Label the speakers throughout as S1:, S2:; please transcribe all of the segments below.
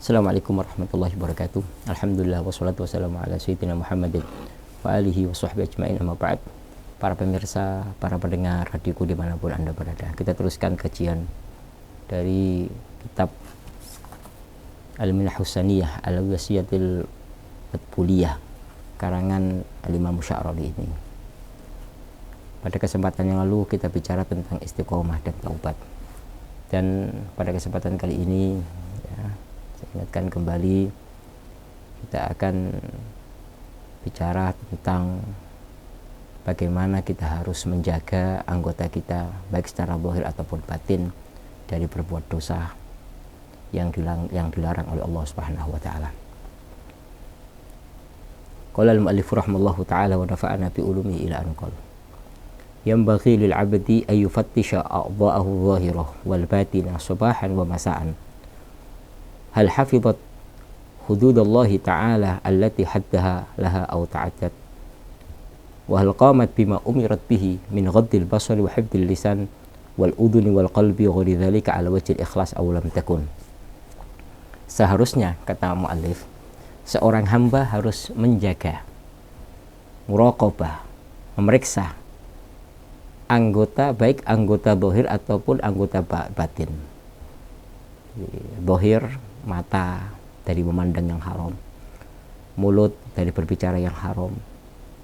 S1: Assalamualaikum warahmatullahi wabarakatuh. Alhamdulillah wassalatu wassalamu ala sayyidina Muhammadin wa alihi wa sahbihi ajma'in, amma ba'd. Para pemirsa, para pendengar radioku dimanapun Anda berada, kita teruskan kajian dari kitab Al-Minhah Husaniyah Al-Wasiyatil Matbuliyah karangan Al-Imam Sya'rani ini. Pada kesempatan yang lalu kita bicara tentang istiqomah dan taubat, dan pada kesempatan kali ini ingatkan kembali, kita akan bicara tentang bagaimana kita harus menjaga anggota kita baik secara zahir ataupun batin dari berbuat dosa yang dilarang oleh Allah Subhanahu wa taala. Qala al-mu'allif rahimallahu taala wa nafa'ana bi ulumihi ila an qala yanbaghi lil 'abdi ay yufattisha a'dha'ahu adh-dhahirah wal batinah sabahan wa masa'an hal hafizat hududallahi ta'ala allati haddaha laha aw ta'addat wa hal qamat bima umirat bihi min ghaddil basari wa hifdil lisan wal udhuni wal qalbi ghairi dzalika ala wajhil ikhlas aw lam takun. Seharusnya, kata muallif, seorang hamba harus menjaga, muraqabah, memeriksa anggota, baik anggota zahir ataupun anggota batin. Zahir, mata dari memandang yang haram, mulut dari berbicara yang haram,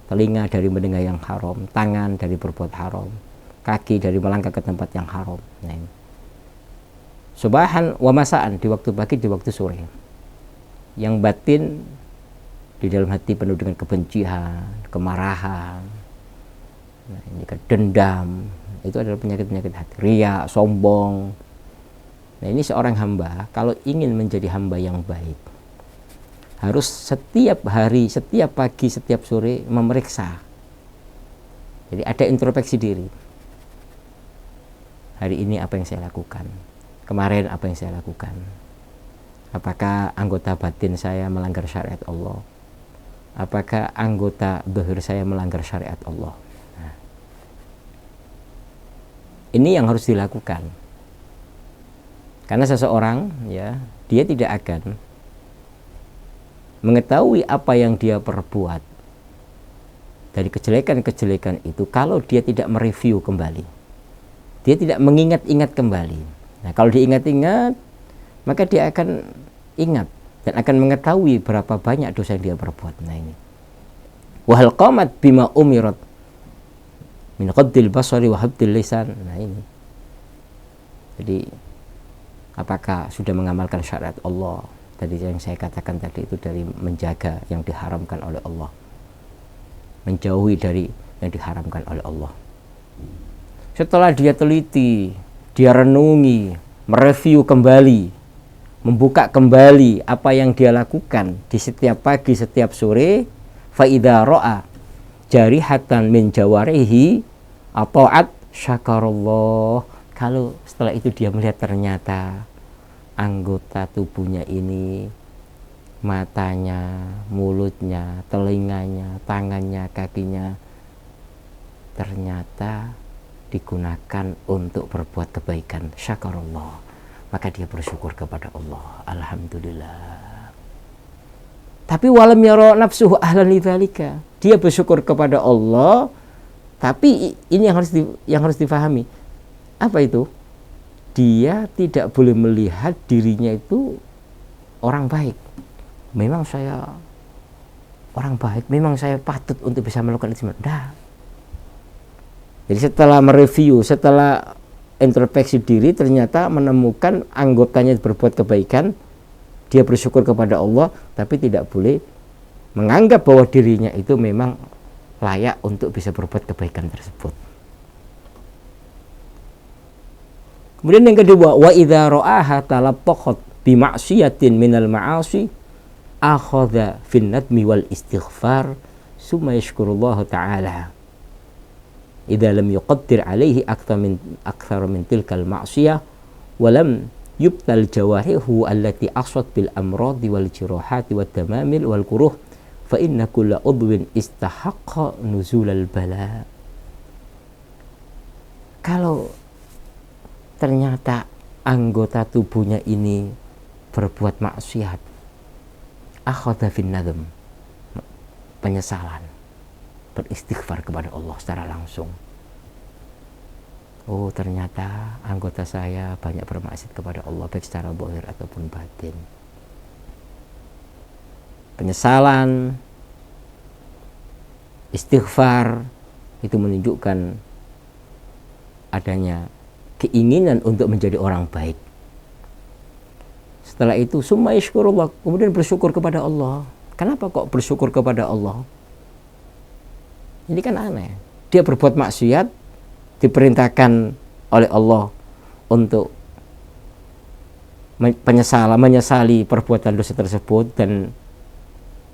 S1: telinga dari mendengar yang haram, tangan dari berbuat haram, kaki dari melangkah ke tempat yang haram. Nah, subahan wa masaan, di waktu pagi, di waktu sore. Yang batin di dalam hati penuh dengan kebencian, kemarahan, nah, ini dendam, itu adalah penyakit-penyakit hati. Riya, sombong. Nah, ini seorang hamba kalau ingin menjadi hamba yang baik harus setiap hari, setiap pagi, setiap sore memeriksa. Jadi ada introspeksi diri. Hari ini apa yang saya lakukan? Kemarin apa yang saya lakukan? Apakah anggota batin saya melanggar syariat Allah? Apakah anggota zahir saya melanggar syariat Allah? Nah, ini yang harus dilakukan. Karena seseorang, ya, dia tidak akan mengetahui apa yang dia perbuat dari kejelekan-kejelekan itu kalau dia tidak mereview kembali. Dia tidak mengingat-ingat kembali. Nah, kalau diingat-ingat, maka dia akan ingat dan akan mengetahui berapa banyak dosa yang dia perbuat. Nah, ini. Wa hal qamat bima umirat min ghaddil basari wa habdil lisan. Nah, ini. Jadi apakah sudah mengamalkan syariat Allah? Tadi yang saya katakan tadi itu dari menjaga yang diharamkan oleh Allah, menjauhi dari yang diharamkan oleh Allah. Setelah dia teliti, dia renungi, mereview kembali, membuka kembali apa yang dia lakukan di setiap pagi, setiap sore, fa idza ra'a jarihatan min jawarihi ata'at syakarallah. Kalau setelah itu dia melihat ternyata anggota tubuhnya ini, matanya, mulutnya, telinganya, tangannya, kakinya, ternyata digunakan untuk berbuat kebaikan, syakarullah, maka dia bersyukur kepada Allah, alhamdulillah. Tapi walam yara nafsuhu ahlan lidzalika, dia bersyukur kepada Allah, tapi ini yang harus difahami. Apa itu? Dia tidak boleh melihat dirinya itu orang baik. Memang saya orang baik, memang saya patut untuk bisa melakukan itu. Nah, jadi setelah mereview, setelah introspeksi diri, ternyata menemukan anggotanya berbuat kebaikan, dia bersyukur kepada Allah, tapi tidak boleh menganggap bahwa dirinya itu memang layak untuk bisa berbuat kebaikan tersebut. Kemudian yang kedua, wa idza ra'aha talaqqat bi ma'siyatin minal ma'asi akhadha fin nadmi wal istighfar summa yashkurullah ta'ala idza lam yuqaddir alaihi akthar min tilkal ma'siyah wa lam yubtal jawarihu allati aswat bil amradi wal jirahati wat tamamil wal kuruh fa inna kulla udwin istahaqqa nuzulal bala. Kalau ternyata anggota tubuhnya ini berbuat maksiat, akhadha fin nadm, penyesalan, beristighfar kepada Allah secara langsung. Oh, ternyata anggota saya banyak bermaksiat kepada Allah, baik secara zahir ataupun batin. Penyesalan, istighfar itu menunjukkan adanya keinginan untuk menjadi orang baik. Setelah itu summa yashkurullah, kemudian bersyukur kepada Allah. Kenapa kok bersyukur kepada Allah? Ini kan aneh. Dia berbuat maksiat, diperintahkan oleh Allah untuk menyesali perbuatan dosa tersebut dan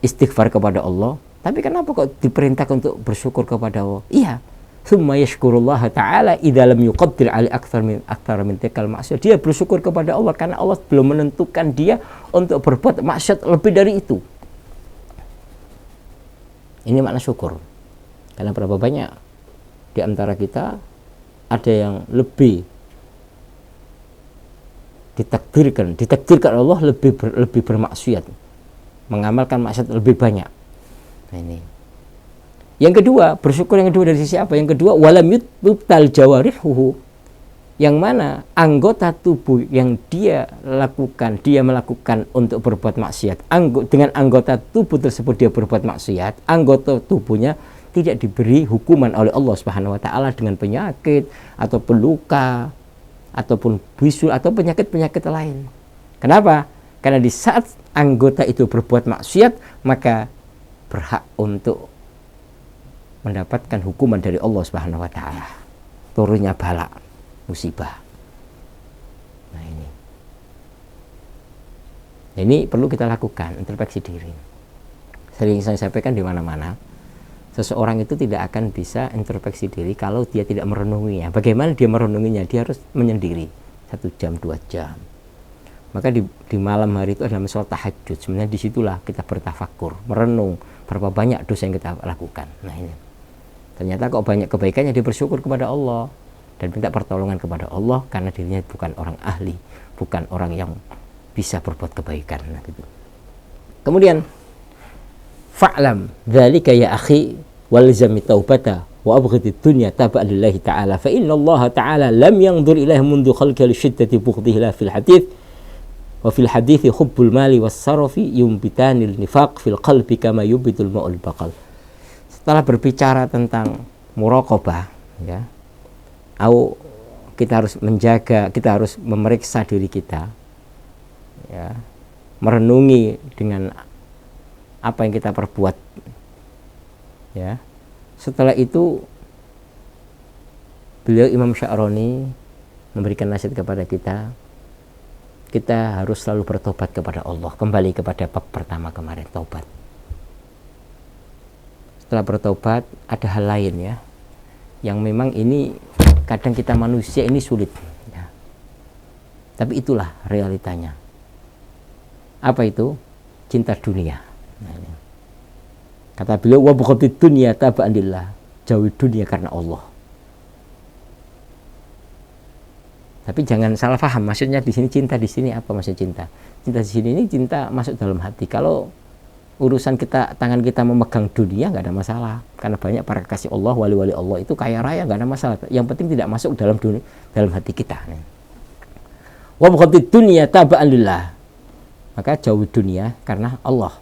S1: istighfar kepada Allah. Tapi kenapa kok diperintahkan untuk bersyukur kepada Allah? Iya, summa yashkurullah ta'ala idza lam yuqaddir ali akthar min tilkal maksiat. Dia bersyukur kepada Allah karena Allah belum menentukan dia untuk berbuat maksiat lebih dari itu. Ini makna syukur. Karena berapa banyak di antara kita ada yang lebih ditakdirkan Allah lebih bermaksiat, mengamalkan maksiat lebih banyak. Nah, ini. Yang kedua, bersyukur yang kedua dari sisi apa? Yang kedua, walam yubtal jawarihuhu, yang mana anggota tubuh yang dia melakukan untuk berbuat maksiat, dengan anggota tubuh tersebut dia berbuat maksiat, anggota tubuhnya tidak diberi hukuman oleh Allah Subhanahu wa taala dengan penyakit ataupun luka ataupun bisul atau penyakit-penyakit lain. Kenapa? Karena di saat anggota itu berbuat maksiat, maka berhak untuk mendapatkan hukuman dari Allah Subhanahu wa taala. Turunnya bala, musibah. Nah, ini perlu kita lakukan, introspeksi diri. Sering saya sampaikan di mana-mana, seseorang itu tidak akan bisa introspeksi diri kalau dia tidak merenunginya. Bagaimana dia merenunginya? Dia harus menyendiri 1 jam, 2 jam. Maka di malam hari itu ada sholat tahajud. Sebenarnya disitulah kita bertafakur, merenung berapa banyak dosa yang kita lakukan. Nah, ini ternyata kok banyak kebaikannya, dia bersyukur kepada Allah dan minta pertolongan kepada Allah karena dirinya bukan orang ahli, bukan orang yang bisa berbuat kebaikan. Nah, gitu. Kemudian fa'lam dzalika ya akhi walzami taubata wa abghidid dunya taba'an lillahi ta'ala fa inna Allah ta'ala lam yanzur ilaihi mundu khalqi li shiddati bughdhihi la fil hadits wa fil hadithi hubbul mali was sarafi yumbitanil nifaq fil qalbi kama yubitul ma'ul baqal. Setelah berbicara tentang muraqabah, ya, kita harus menjaga, kita harus memeriksa diri kita, ya, merenungi dengan apa yang kita perbuat, ya. Setelah itu beliau Imam Sya'rani memberikan nasihat kepada kita harus selalu bertobat kepada Allah, kembali kepada bab pertama kemarin, taubat. Setelah bertobat ada hal lain, ya, yang memang ini kadang kita manusia ini sulit, ya. Tapi itulah realitanya. Apa itu? Cinta dunia. Nah, kata beliau wa bughdid dunya taba'an lillah, jauhi dunia karena Allah. Tapi jangan salah paham, maksudnya di sini cinta, di sini apa maksud cinta? Cinta di sini ini cinta masuk dalam hati. Kalau urusan kita, tangan kita memegang dunia nggak ada masalah, karena banyak para kekasih Allah, wali-wali Allah itu kaya raya, nggak ada masalah. Yang penting tidak masuk dalam dunia, dalam hati kita. Wa bughdid dunya taba'an lillah, maka jauhi dunia karena Allah.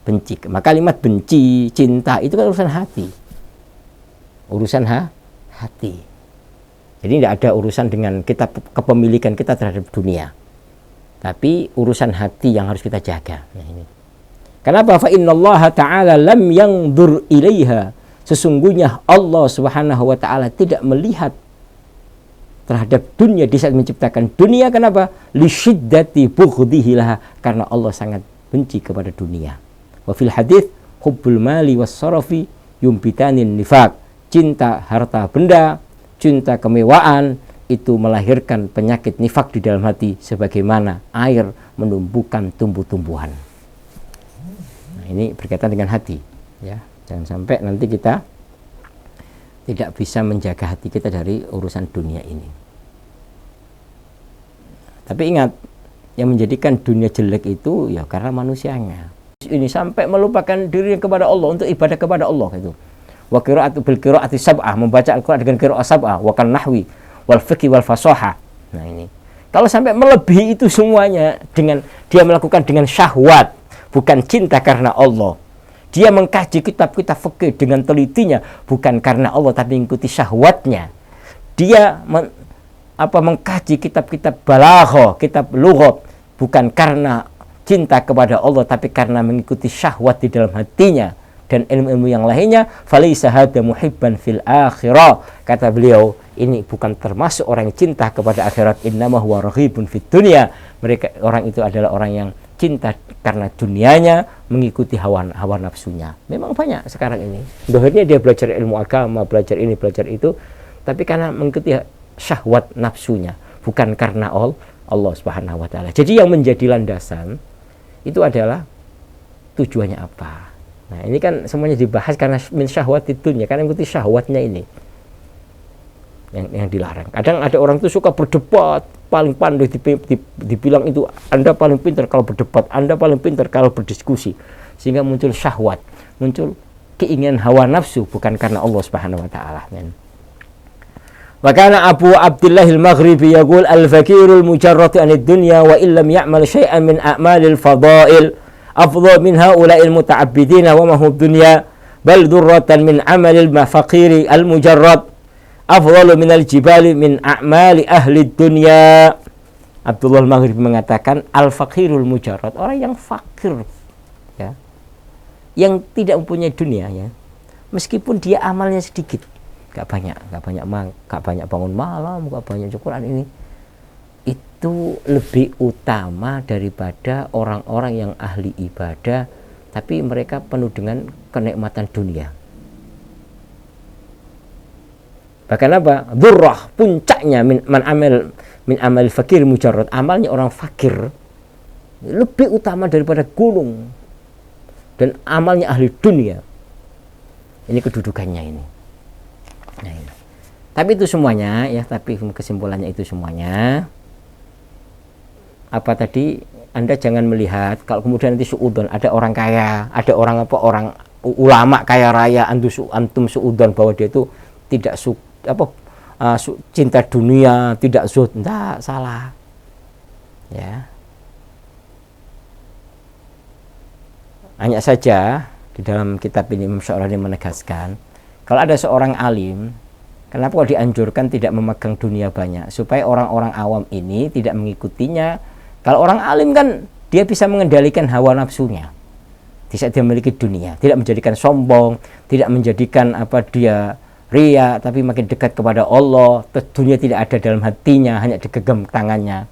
S1: Benci, maka kalimat benci, cinta itu kan urusan hati, urusan hati. Jadi tidak ada urusan dengan kita, kepemilikan kita terhadap dunia, tapi urusan hati yang harus kita jaga. Nah, ini kenapa? Fa innallaha ta'ala lam yanzur ilaiha, sesungguhnya Allah Subhanahu wa taala tidak melihat terhadap dunia di saat menciptakan dunia. Kenapa? Li syiddati bughdhihi laha, karena Allah sangat benci kepada dunia. Wa fil hadits hubbul mali was sarafi yumbitanin nifaq, cinta harta benda, cinta kemewahan itu melahirkan penyakit nifak di dalam hati, sebagaimana air menumbuhkan tumbuh-tumbuhan. Nah, ini berkaitan dengan hati, ya. Jangan sampai nanti kita tidak bisa menjaga hati kita dari urusan dunia ini. Tapi ingat, yang menjadikan dunia jelek itu ya karena manusianya. Ini sampai melupakan diri kepada Allah untuk ibadah kepada Allah itu. Wa qira'atu bil qira'ati sab'ah, membaca Al-Qur'an dengan qira'ah sab'ah, wa kan nahwi wal fiqh wal fasahah. Nah ini. Kalau sampai melebihi itu semuanya dengan dia melakukan dengan syahwat, bukan cinta karena Allah. Dia mengkaji kitab-kitab fikih dengan telitinya bukan karena Allah tapi mengikuti syahwatnya. Dia mengkaji kitab-kitab balaghah, kitab lughat bukan karena cinta kepada Allah tapi karena mengikuti syahwat di dalam hatinya dan ilmu-ilmu yang lainnya. Falaisa hadza muhibban fil akhirah, kata beliau, ini bukan termasuk orang yang cinta kepada akhirat. Innama huwa raghibun fid dunya, mereka orang itu adalah orang yang cinta karena dunianya, mengikuti hawa nafsunya. Memang banyak sekarang ini dohirnya dia belajar ilmu agama, belajar ini belajar itu, tapi karena mengikuti syahwat nafsunya, bukan karena Allah Subhanahu wa taala. Jadi yang menjadi landasan itu adalah tujuannya apa. Nah, ini kan semuanya dibahas karena min syahwatid dunya, karena mengikuti syahwatnya ini yang dilarang. Kadang ada orang itu suka berdebat, paling pandai dibilang itu Anda paling pintar kalau berdebat, Anda paling pintar kalau berdiskusi, sehingga muncul syahwat, muncul keinginan hawa nafsu bukan karena Allah Subhanahu wa taala. Wa kana Abu Abdullah al-Maghribi yaqul al-fakirul mujarrad anid dunya wa illam ya'mal syai'an min a'malil fadail afdal min haula'il muta'abbidin wa ma huwa dunya bal durratan min amalil mafaqiri al-mujarrad afdalu min al-jibali min a'mali ahli dunya. Abdullah al-Maghribi mengatakan al-fakirul mujarrad, orang yang fakir ya, yang tidak mempunyai dunia ya, meskipun dia amalnya sedikit, gak banyak bangun malam, gak banyak Quran, ini itu lebih utama daripada orang-orang yang ahli ibadah tapi mereka penuh dengan kenikmatan dunia. Bahkan apa? Durrah, puncaknya min amal fakir mujarrad, amalnya orang fakir lebih utama daripada gunung, dan amalnya ahli dunia. Ini kedudukannya ini. Nah, ini. Tapi itu semuanya ya, tapi kesimpulannya itu semuanya apa tadi, Anda jangan melihat kalau kemudian nanti suudon ada orang kaya, ada orang ulama kaya raya, antum suudon bahwa dia itu tidak cinta dunia, tidak zuhud. Enggak, salah. Ya. Hanya saja di dalam kitab ini Imam Sya'rani menegaskan, kalau ada seorang alim, kenapa kok dianjurkan tidak memegang dunia banyak? Supaya orang-orang awam ini tidak mengikutinya. Kalau orang alim kan dia bisa mengendalikan hawa nafsunya. Tidak dia memiliki dunia, tidak menjadikan sombong, tidak menjadikan dia riya, tapi makin dekat kepada Allah. Dunia tidak ada dalam hatinya, hanya digenggam tangannya.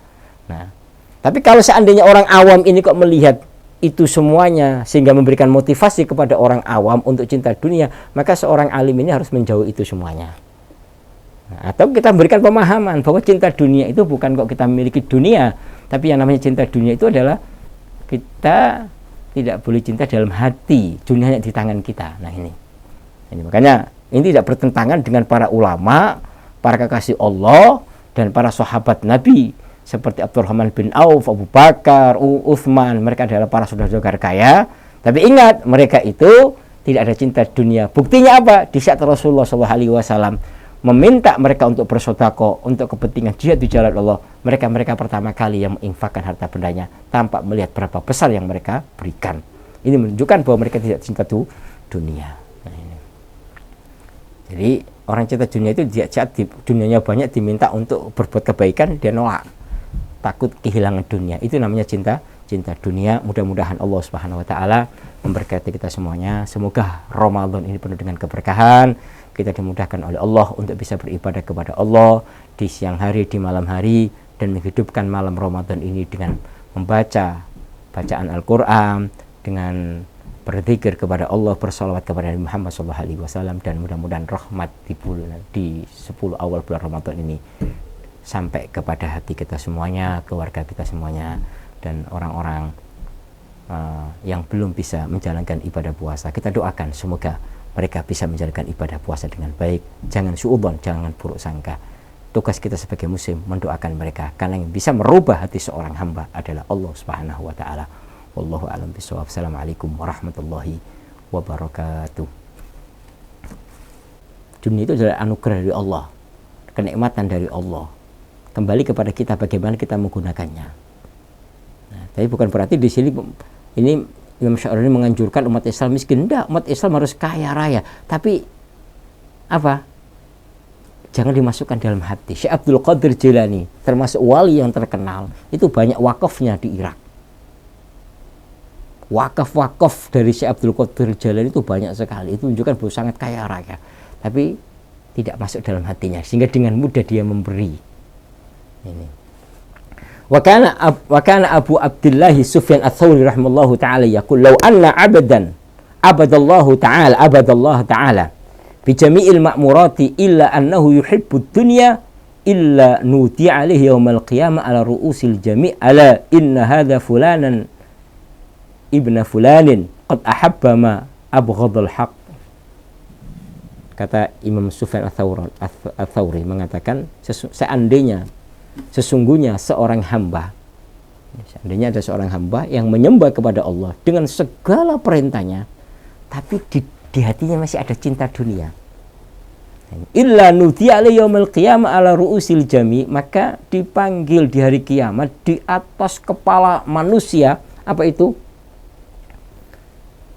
S1: Nah, tapi kalau seandainya orang awam ini kok melihat itu semuanya sehingga memberikan motivasi kepada orang awam untuk cinta dunia, maka seorang alim ini harus menjauhi itu semuanya. Nah, atau kita memberikan pemahaman bahwa cinta dunia itu bukan kok kita memiliki dunia, tapi yang namanya cinta dunia itu adalah kita tidak boleh cinta dalam hati, dunia hanya di tangan kita. Nah ini makanya ini tidak bertentangan dengan para ulama, para kekasih Allah dan para sahabat Nabi seperti Abdurrahman bin Auf, Abu Bakar, Utsman. Mereka adalah para saudara-saudara kaya, tapi ingat mereka itu tidak ada cinta dunia. Buktinya apa? Di saat Rasulullah SAW meminta mereka untuk bersedekah untuk kepentingan jihad di jalan Allah, mereka pertama kali yang menginfakkan harta bendanya tanpa melihat berapa besar yang mereka berikan. Ini menunjukkan bahwa mereka tidak cinta dunia. Nah, ini. Jadi orang cinta dunia itu saat dunianya banyak diminta untuk berbuat kebaikan, dia nolak, takut kehilangan dunia. Itu namanya cinta dunia. Mudah-mudahan Allah Subhanahu wa taala memberkati kita semuanya. Semoga Ramadan ini penuh dengan keberkahan. Kita dimudahkan oleh Allah untuk bisa beribadah kepada Allah di siang hari, di malam hari, dan menghidupkan malam Ramadan ini dengan membaca bacaan Al-Quran, dengan berzikir kepada Allah, bersalawat kepada Nabi Muhammad SAW, dan mudah-mudahan rahmat di 10 awal bulan Ramadan ini sampai kepada hati kita semuanya, keluarga kita semuanya, dan orang-orang yang belum bisa menjalankan ibadah puasa. Kita doakan semoga mereka bisa menjalankan ibadah puasa dengan baik. Jangan suudzon, jangan buruk sangka. tugas kita sebagai muslim mendoakan mereka, karena yang bisa merubah hati seorang hamba adalah Allah Subhanahu wa taala. Wallahu a'lam bishawab. Assalamualaikum warahmatullahi wabarakatuh. Dunia itu adalah anugerah dari Allah, kenikmatan dari Allah. Kembali kepada kita bagaimana kita menggunakannya. Nah, tapi bukan berarti di sini ini Imam Syarani menganjurkan umat Islam miskin. Tidak, umat Islam harus kaya raya. Tapi apa? Jangan dimasukkan dalam hati. Syekh Abdul Qadir Jilani termasuk wali yang terkenal, itu banyak wakafnya di Irak. Wakaf-wakaf dari Syekh Abdul Qadir Jilani itu banyak sekali. Itu menunjukkan bahwa sangat kaya raya. Tapi tidak masuk dalam hatinya, sehingga dengan mudah dia memberi. Ini. Wa kana Abu Abdullah Sufyan Ats-Tsauri rahimallahu taala yaqul law anna 'abdan abadallahu ta'ala bi jami'il ma'murati illa annahu yuhibbud dunya illa nuti 'alaihi yaumal qiyamah ala ru'usil jami' ala inna hadza fulanan ibna fulanin qad ahabba ma abghadal haqq. Kata Imam Sufyan Ats-Tsauri mengatakan sesungguhnya seorang hamba, seandainya ada seorang hamba yang menyembah kepada Allah dengan segala perintahnya, tapi di hatinya masih ada cinta dunia, illa nudiya yaumil qiyamah ala ru'usil jami, maka dipanggil di hari kiamat di atas kepala manusia. Apa itu?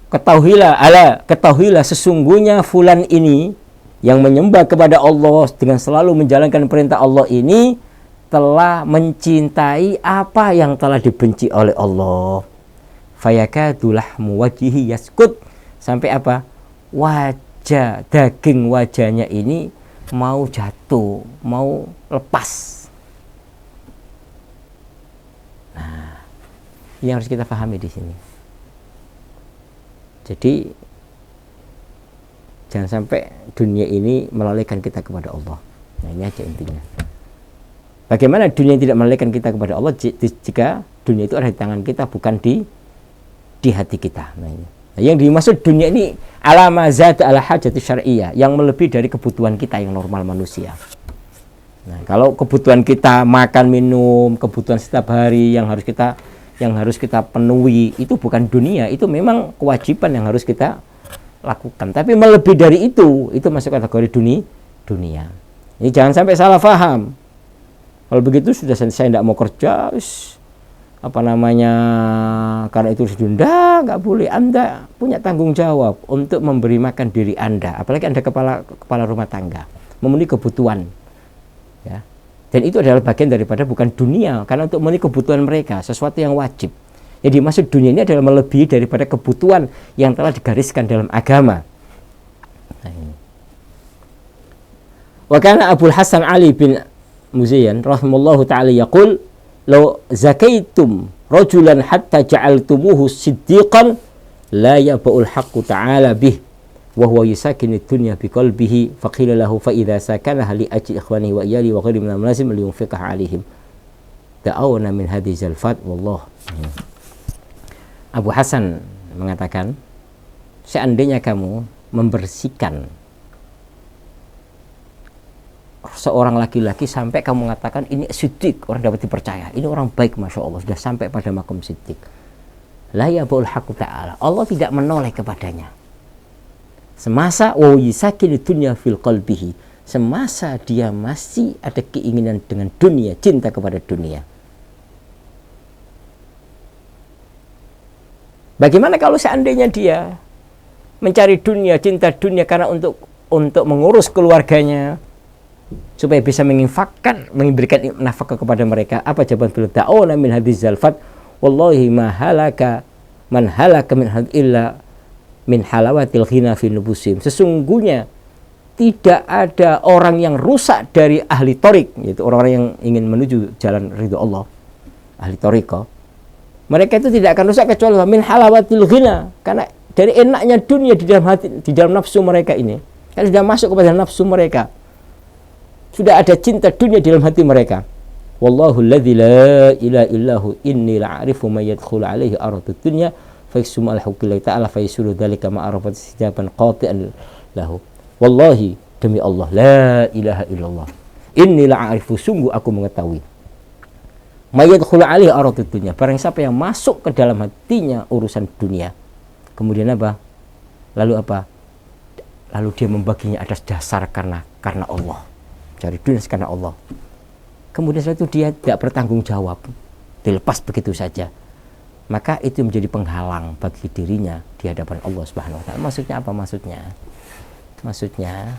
S1: Ketahuilah sesungguhnya fulan ini yang menyembah kepada Allah dengan selalu menjalankan perintah Allah ini telah mencintai apa yang telah dibenci oleh Allah. Fayakadu lahmu wajhihi yaskut, sampai apa? Daging wajahnya ini mau jatuh, mau lepas. Nah, ini harus kita pahami di sini. Jadi jangan sampai dunia ini melalaikan kita kepada Allah. Nah, ini aja intinya. Bagaimana dunia tidak melalaikan kita kepada Allah jika dunia itu ada di tangan kita, bukan di hati kita. Nah, ini. Nah, yang dimaksud dunia ini alamazat ala hajati syar'iyyah, yang melebihi dari kebutuhan kita yang normal manusia. Nah, kalau kebutuhan kita makan minum, kebutuhan setiap hari yang harus kita penuhi, itu bukan dunia, itu memang kewajiban yang harus kita lakukan. Tapi melebihi dari itu masuk kategori dunia. Ini jangan sampai salah paham. Kalau begitu sudah saya tidak mau kerja, karena itu sudah nggak boleh. Anda punya tanggung jawab untuk memberi makan diri Anda, apalagi Anda kepala rumah tangga, memenuhi kebutuhan, ya. Dan itu adalah bagian daripada bukan dunia, karena untuk memenuhi kebutuhan mereka, sesuatu yang wajib. Jadi maksud dunia ini adalah melebihi daripada kebutuhan yang telah digariskan dalam agama. Nah, ini. Wa kana Abul Hasan Ali bin Muzayyan rahimallahu ta'ala yaqul law zakaitum rajulan hatta ja'altumuhu siddiqan la yaba'ul haqqu ta'ala bih wa huwa yusakinu dunya biqalbihi faqila lahu fa idza sakana li ajli ikhwanihi wa iyali wa ghairi min al-lazim li yunfiqah 'alaihim ta'awna min hadhihi zalfat wallah. Abu Hasan mengatakan, seandainya kamu membersihkan seorang laki-laki sampai kamu mengatakan ini siddiq, orang dapat dipercaya, ini orang baik, masya Allah, sudah sampai pada makom siddiq, la yabul haqqu ta'ala, Allah tidak menoleh kepadanya semasa wa yusakinu dunya fil qalbihi, semasa dia masih ada keinginan dengan dunia, cinta kepada dunia. Bagaimana kalau seandainya dia mencari dunia, cinta dunia karena untuk mengurus keluarganya, supaya bisa menginfakkan, memberikan nafkah kepada mereka? Apa jawaban beliau? Ta'awna min hadhihi zalfat wallahi ma halaka man halaka min illa min halawatil ghina fi nubusim. Sesungguhnya tidak ada orang yang rusak dari ahli torik, yaitu orang-orang yang ingin menuju jalan ridho Allah, ahli toriko. Mereka itu tidak akan rusak kecuali min halawatil ghina, karena dari enaknya dunia di dalam hati, di dalam nafsu mereka ini, kan sudah masuk kepada nafsu mereka, sudah ada cinta dunia di dalam hati mereka. Wallahu alladzi la ilaha illahu inni la'arifu ma yadkhulu alaihi aradud dunya fa yasmu al-hukmi ta'ala fa yasulu dzalika ma arafat sijaban qati'an lahu. Wallahi, demi Allah, la ilaha illallah, inni la'arifu, sungguh aku mengetahui. Mayadkhulu alaihi aradud dunya, barang siapa yang masuk ke dalam hatinya urusan dunia. Kemudian apa? Lalu apa? Lalu dia membaginya atas dasar karena Allah. Cari dunia karena Allah. Kemudian setelah itu dia tidak bertanggung jawab, dilepas begitu saja. Maka itu menjadi penghalang bagi dirinya di hadapan Allah Subhanahu wa taala. Maksudnya apa? Maksudnya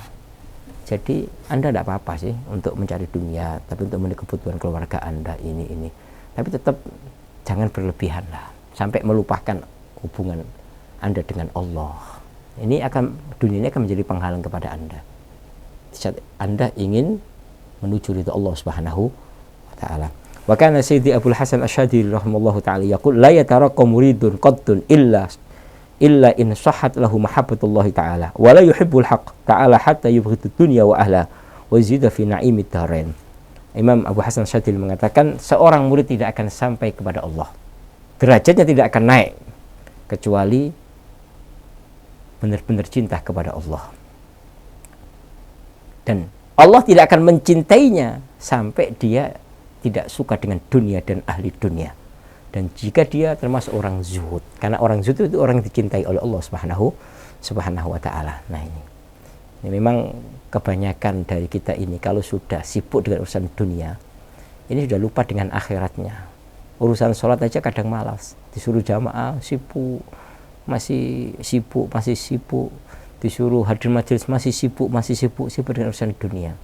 S1: jadi Anda tidak apa-apa sih untuk mencari dunia, tapi untuk memenuhi kebutuhan keluarga Anda ini. Tapi tetap jangan berlebihan lah, sampai melupakan hubungan Anda dengan Allah. Dunia ini akan menjadi penghalang kepada Anda. Saat Anda ingin menuju ridha Allah Subhanahu wa taala. Wa kana Sayyidi Abdul Hasan Asy-Syadzili rahimallahu taala yaqul la yataraqqa muridun qaddun illa in sahhat lahu mahabbatullah taala wa la yuhibbul haqq ta'ala hatta yubghidud dunya wa ahla wa yazida fi na'imid darain. Imam Abu Hasan Asy-Syadzili mengatakan seorang murid tidak akan sampai kepada Allah, derajatnya tidak akan naik kecuali benar-benar cinta kepada Allah, dan Allah tidak akan mencintainya sampai dia tidak suka dengan dunia dan ahli dunia. Dan jika dia termasuk orang zuhud, karena orang zuhud itu orang yang dicintai oleh Allah Subhanahu wa taala. Nah ini memang kebanyakan dari kita ini kalau sudah sibuk dengan urusan dunia, ini sudah lupa dengan akhiratnya. Urusan sholat aja kadang malas, disuruh jamaah sibuk, masih sibuk, disuruh hadir majelis masih sibuk dengan urusan dunia.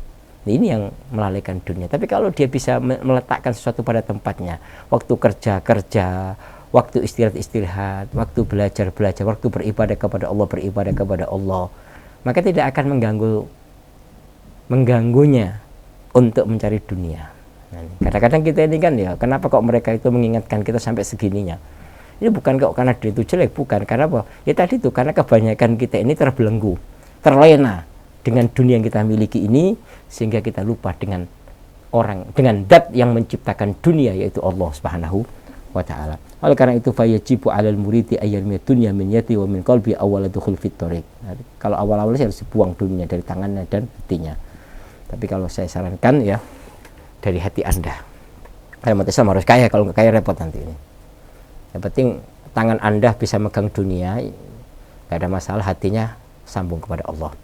S1: Nah, ini yang melalaikan dunia. Tapi kalau dia bisa meletakkan sesuatu pada tempatnya, waktu kerja, waktu istirahat, waktu belajar, waktu beribadah kepada Allah, maka tidak akan mengganggunya untuk mencari dunia. Nah, kadang-kadang kita ini kan ya, kenapa kok mereka itu mengingatkan kita sampai segininya? Ini bukan kok karena dia itu jelek, bukan. Karena apa? Ya tadi itu, karena kebanyakan kita ini terbelenggu, terlena dengan dunia yang kita miliki ini, sehingga kita lupa dengan zat yang menciptakan dunia, yaitu Allah Subhanahu wa taala. Oleh karena itu fayajibu 'alal muridi ayyarmi dunya min yati wa min qalbi awwal dukhul fit thariq. Kalau awal-awalnya harus dibuang dunia dari tangannya dan hatinya. Tapi kalau saya sarankan ya dari hati Anda. Umat Islam harus kaya, kalau nggak kaya repot nanti ini. Yang penting tangan Anda bisa megang dunia, nggak ada masalah, hatinya sambung kepada Allah.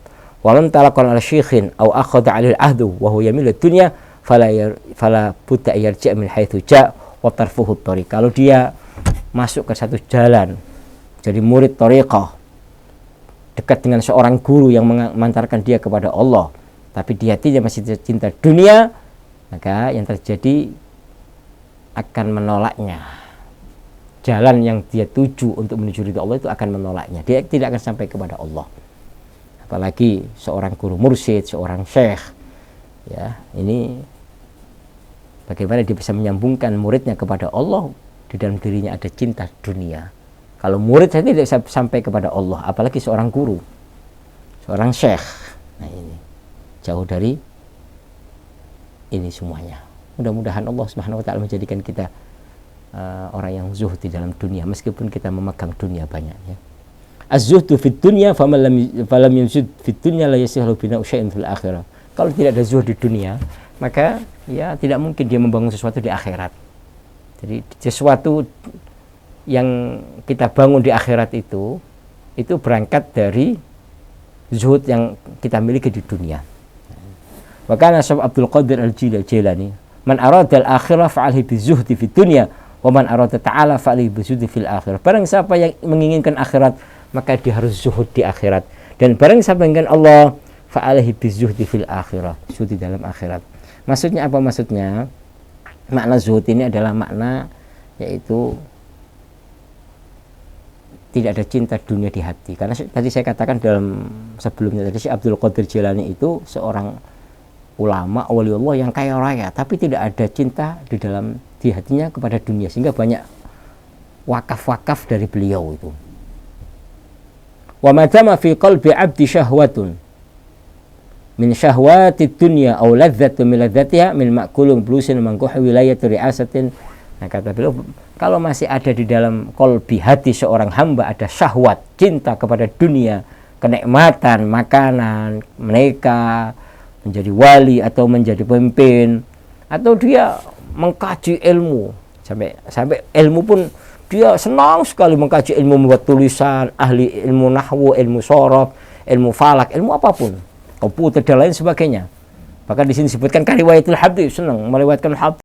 S1: Wa man talaqan ala syekhin aw akhadha 'alal ahdu wa huwa yamilu dunya fala budda yarji' min haitsu ja' wa tarfuhu thariq. Kalau dia masuk ke satu jalan jadi murid thariqah, dekat dengan seorang guru yang mengantarkan dia kepada Allah, tapi di hatinya masih cinta dunia, maka yang terjadi akan menolaknya. Jalan yang dia tuju untuk menuju ridha Allah itu akan menolaknya. Dia tidak akan sampai kepada Allah. Apalagi seorang guru mursyid, seorang syekh, ya, ini bagaimana dia bisa menyambungkan muridnya kepada Allah, di dalam dirinya ada cinta dunia. Kalau murid saya tidak bisa sampai kepada Allah, apalagi seorang guru, seorang syekh. Nah ini jauh dari ini semuanya. Mudah-mudahan Allah Subhanahu wa taala menjadikan kita orang yang zuhud di dalam dunia, meskipun kita memegang dunia banyak ya. Az-zuhdu fid dunya falam yuzid fid dunya la yasihlu bina syai'in fil akhirah. Kalau tidak ada zuhud di dunia, maka ya tidak mungkin dia membangun sesuatu di akhirat. Jadi sesuatu yang kita bangun di akhirat itu berangkat dari zuhud yang kita miliki di dunia. Wa kana Syekh Abdul Qadir Al-Jilani, man arada al-akhirah fa'alhi bizuhdi fid dunya wa man arada ta'ala fa'alhi bizuhdi fil akhirah. Barang siapa yang menginginkan akhirat, maka dia harus zuhud di akhirat, dan barang siapa yang menginginkan Allah, fa'alhi bizuhdi fil akhirah, zuhud di dalam akhirat. Maksudnya apa? Maksudnya makna zuhud ini adalah makna yaitu tidak ada cinta dunia di hati. Karena tadi saya katakan dalam sebelumnya tadi, Syekh Abdul Qadir Jilani itu seorang ulama waliullah yang kaya raya, tapi tidak ada cinta di hatinya kepada dunia, sehingga banyak wakaf-wakaf dari beliau itu. Wa madama fi qalbi 'abdi syahwatun min syahwatid dunya aw ladzatun min ladzatiha min ma'kulun blusin mangkuh wilayati riasatin. Nah, kata beliau, kalau masih ada di dalam qalbi hati seorang hamba ada syahwat, cinta kepada dunia, kenikmatan, makanan, menikah, menjadi wali atau menjadi pemimpin, atau dia mengkaji ilmu sampai ilmu pun dia senang sekali mengkaji ilmu, membuat tulisan, ahli ilmu nahwu, ilmu sorof, ilmu falak, ilmu apapun, komputer dan lain sebagainya. Bahkan di sini disebutkan kariwayatul habib, senang melewatkan habib.